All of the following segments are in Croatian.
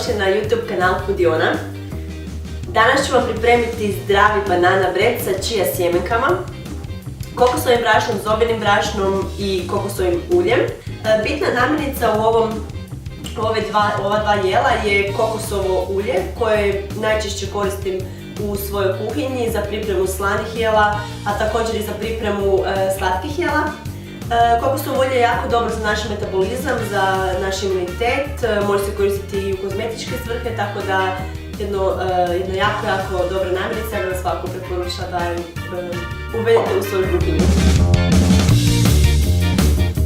dobrodošli na YouTube kanal Foodiona. Danas ću vam pripremiti zdravi banana bread sa chia sjemenkama, kokosovim brašnom, zobinim brašnom i kokosovim uljem. Bitna namirnica u ova dva jela je kokosovo ulje koje najčešće koristim u svojoj kuhinji za pripremu slanih jela, a također i za pripremu slatkih jela. Kokosovo ulje je jako dobro za naš metabolizam, za naš imunitet, može se koristiti i u kozmetičke svrhe, tako da jedno jako dobra namirnica, ja vam svako preporučila da ju uvedete u svoju kuhinju.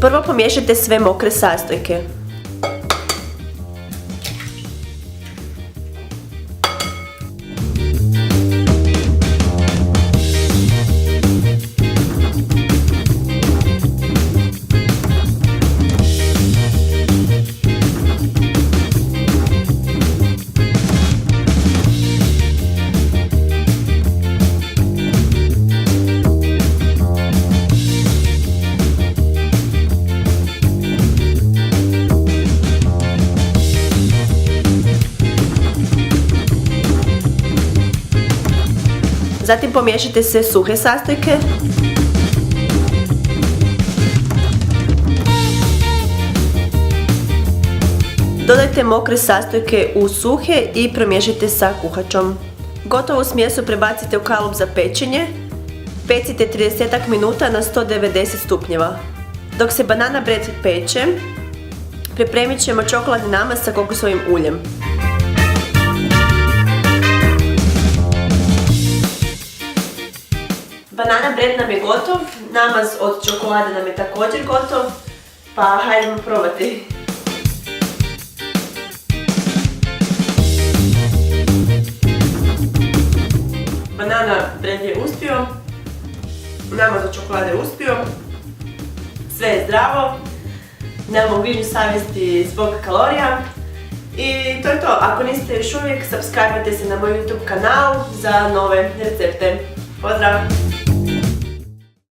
Prvo pomiješajte sve mokre sastojke. Zatim pomiješajte sve suhe sastojke. Dodajte mokre sastojke u suhe i promiješajte sa kuhačom. Gotovu smjesu prebacite u kalup za pečenje. Pecite 30 minuta na 190 stupnjeva. Dok se banana bread peče, pripremit ćemo čokoladni namaz sa kokosovim uljem. Banana bread nam je gotov, namaz od čokolade nam je također gotov, pa hajdemo probati. Banana bread je uspio, namaz od čokolade je uspio, sve je zdravo, nemamo grižnju savjesti zbog kalorija. I to je to, ako niste još uvijek, subscribe-ajte se na moj YouTube kanal za nove recepte. Pozdrav!